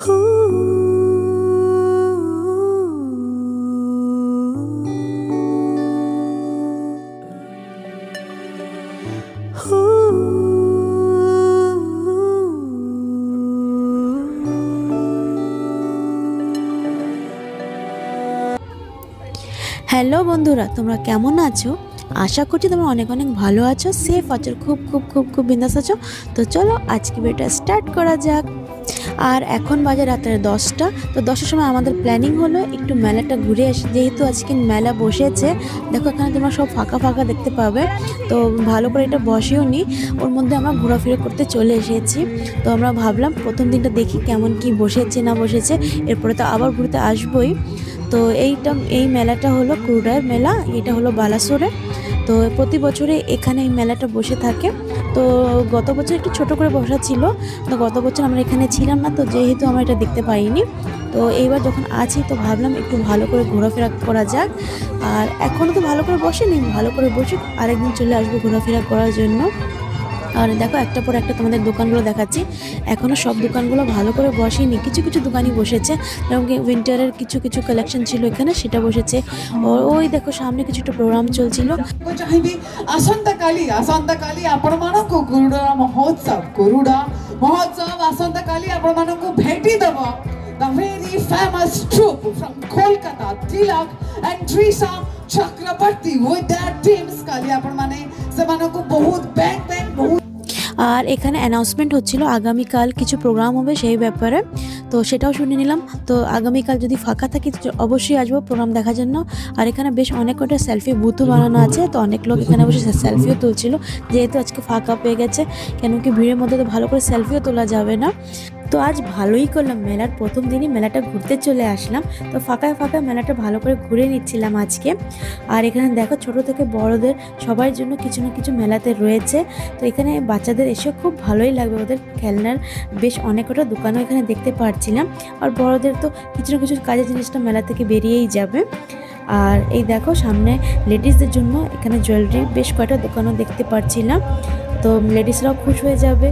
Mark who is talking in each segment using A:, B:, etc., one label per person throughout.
A: Hello বন্ধুরা, তোমরা কেমন আছো? আশা করছি তোমরা অনেক অনেক ভালো আছো, সেফ আছো, খুব খুব খুব খুব বিন্দাস আছো। তো চলো আজকে ভিডিওটা স্টার্ট করা যাক। আর এখন বাজে রাতের 10টা। তো 10টার সময় আমাদের প্ল্যানিং হলো একটু মেলাটা ঘুরে আসি, যেহেতু আজকে মেলা বসেছে। দেখো এখানে তোমরা সব ফাঁকা ফাঁকা দেখতে পাবে, তো ভালো করে এটা বসেও নি, ওর মধ্যে আমরা ঘোরাফেরা করতে চলে এসেছি। তো আমরা ভাবলাম প্রথম দিনটা দেখি কেমন কি বসেছে না বসেছে, এরপরে তো আবার ঘুরতে আসবোই। তো এই মেলাটা হলো ক্রুডার মেলা, এটা হলো বালাসোরে। তো প্রতি বছরে এখানে এই মেলাটা বসে থাকে। তো গত বছর একটু ছোট করে বসা ছিল, তো গত বছর আমরা এখানে ছিলাম না, তো যেহেতু আমরা এটা দেখতে পাইনি। তো এইবার যখন আছি তো ভাবলাম একটু ভালো করে ঘোরাফেরা করা যাক। আর এখনও তো ভালো করে বসেনি, ভালো করে বসে আরেকদিন চলে আসবো ঘোরাফেরা করার জন্য। আর দেখো একটা পর একটা তোমাদের দোকানগুলো দেখাচ্ছি। এখনও সব দোকানগুলো ভালো করে বসেনি, কিছু কিছু দোকানই বসেছে, যেমন কি উইন্টারের কিছু কিছু কালেকশন ছিল এখানে, সেটা বসেছে। ওই দেখো সামনে কিছু একটা প্রোগ্রাম চলছিল।
B: আসন্তকালি ଆପଣମାନଙ୍କୁ ଗରୁଡ଼ା ମହୋତ୍ସବ আসন্তকালি ଆପଣମାନଙ୍କୁ ଭେଟି ଦେବ the very famous troupe from Kolkata, Tilak and Trisha Chakrabarti with their teams। কালি ଆପଣମାନେ ସେମାନଙ୍କୁ ବହୁତ ব্যাংক ବହୁତ।
A: আর এখানে অ্যানাউন্সমেন্ট হচ্ছিল আগামীকাল কিছু প্রোগ্রাম হবে সেই ব্যাপারে, তো সেটাও শুনে নিলাম। তো আগামীকাল যদি ফাঁকা থাকি অবশ্যই আসবো প্রোগ্রাম দেখার জন্য। আর এখানে বেশ অনেক কটা সেলফি বুথও বানানো আছে, তো অনেক লোক এখানে বসে সেলফিও তুলছিল, যেহেতু আজকে ফাঁকা পেয়ে গেছে, কেন কি ভিড়ের মধ্যে তো ভালো করে সেলফিও তোলা যাবে না। তো আজ ভালোই করলাম, মেলার প্রথম দিনই মেলাটা ঘুরতে চলে আসলাম। তো ফাঁকায় ফাঁকায় মেলাটা ভালো করে ঘুরে নিচ্ছিলাম আজকে। আর এখানে দেখো ছোট থেকে বড়দের সবার জন্য কিছু না কিছু মেলাতে রয়েছে। তো এখানে বাচ্চাদের এসে খুব ভালোই লাগবে, ওদের খেলনার বেশ অনেক কটা দোকানও এখানে দেখতে পাচ্ছিলাম। আর বড়দের তো কিছু না কিছু কাজের জিনিসটা মেলা থেকে বেরিয়েই যাবে। আর এই দেখো সামনে লেডিসদের জন্য এখানে জুয়েলারি বেশ কয়েকটা দোকানও দেখতে পাচ্ছিলাম, তো লেডিসরাও খুশ হয়ে যাবে।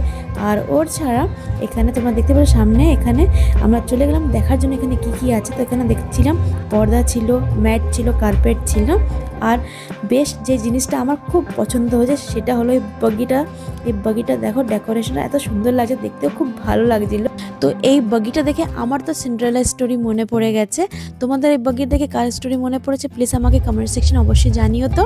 A: আর ওর ছাড়া এখানে তোমরা দেখতে পারো সামনে, এখানে আমরা চলে গেলাম দেখার জন্য এখানে কি কি আছে। তো এখানে দেখছিলাম পর্দা ছিল, ম্যাট ছিল, কার্পেট ছিল। আর বেশ যে জিনিসটা আমার খুব পছন্দ হয়েছে সেটা হলো এই বাগিটা। এই বাগিটা দেখো ডেকোরেশনটা এত সুন্দর লাগছে, দেখতেও খুব ভালো লাগছিল। তো এই বাগিটা দেখে আমার তো সিন্ডারেলা স্টোরি মনে পড়ে গেছে। তোমাদের এই বাগি দেখে কার স্টোরি মনে পড়েছে প্লিজ আমাকে কমেন্ট সেকশনে অবশ্যই জানিও। তো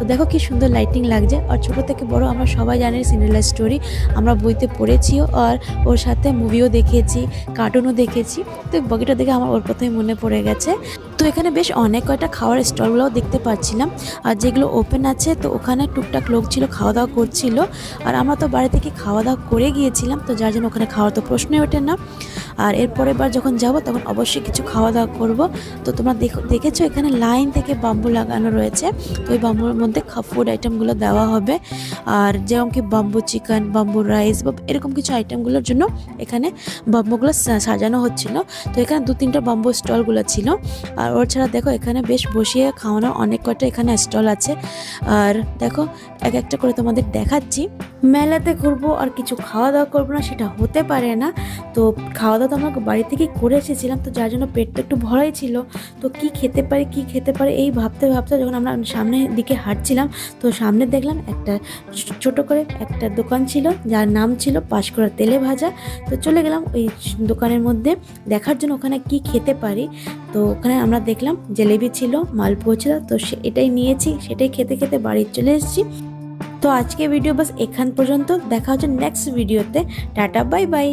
A: দেখো কি সুন্দর লাইটিং লাগছে। আর ছোটো থেকে বড় আমরা সবাই জানি সিন্ডারেলা স্টোরি, আমরা বইতে পড়েছিও, আর ওর সাথে মুভিও দেখেছি, কার্টুনও দেখেছি। তো এই বাগিটা দেখে আমার ওর কথাই মনে পড়ে গেছে। তো এখানে বেশ অনেক কয়টা খাওয়ার স্টলগুলোও দেখতে পাচ্ছিলাম, আর যেগুলো ওপেন আছে তো ওখানে টুকটাক লোক ছিল, খাওয়া দাওয়া করছিল। আর আমরা তো বাড়ি থেকে খাওয়া দাওয়া করে গিয়েছিলাম, তো যার জন্য ওখানে খাওয়ার তো প্রশ্নই ওঠে না। আর এরপরের বার যখন যাব তখন অবশ্যই কিছু খাওয়া দাওয়া করব। তো তোমরা দেখেছো এখানে লাইন থেকে বাম্বু লাগানো রয়েছে, তো ওই বাম্বুর মধ্যে ফুড আইটেমগুলো দেওয়া হবে। আর যেরকম কি বাম্বু চিকেন, বাম্বু রাইস বা এরকম কিছু আইটেমগুলোর জন্য এখানে বাম্বুগুলো সাজানো হচ্ছিল। তো এখানে 2-3টা বাম্বু স্টলগুলো ছিল। আর ওর ছাড়া দেখো এখানে বেশ বসিয়ে খাওয়ানোর অনেক কটা এখানে স্টল আছে। আর দেখো এক একটা করে তোমাদের দেখাচ্ছি। মেলাতে ঘুরবো আর কিছু খাওয়া দাওয়া করবো না সেটা হতে পারে না। তো খাওয়া দাওয়া তো আমরা বাড়ি থেকেই করে এসেছিলাম, তো যার জন্য পেটটা একটু ভরাই ছিল। তো কি খেতে পারে এই ভাবতে ভাবতে যখন আমরা সামনের দিকে হাঁটছিলাম, তো সামনে দেখলাম একটা ছোট করে একটা দোকান ছিল, যার নাম ছিল পাঁশকুড়া তেলে ভাজা। তো চলে গেলাম ওই দোকানের মধ্যে দেখার জন্য ওখানে কি খেতে পারি। তো ওখানে আমরা দেখলাম জিলেবি ছিল, মালপোয়া ছিল, তো এটাই নিয়েছি, সেটাই খেতে খেতে বাড়ি চলে এসেছি। তো আজকে ভিডিও বাস এখান পর্যন্ত, দেখা হচ্ছে নেক্সট ভিডিওতে। Tata, bye bye.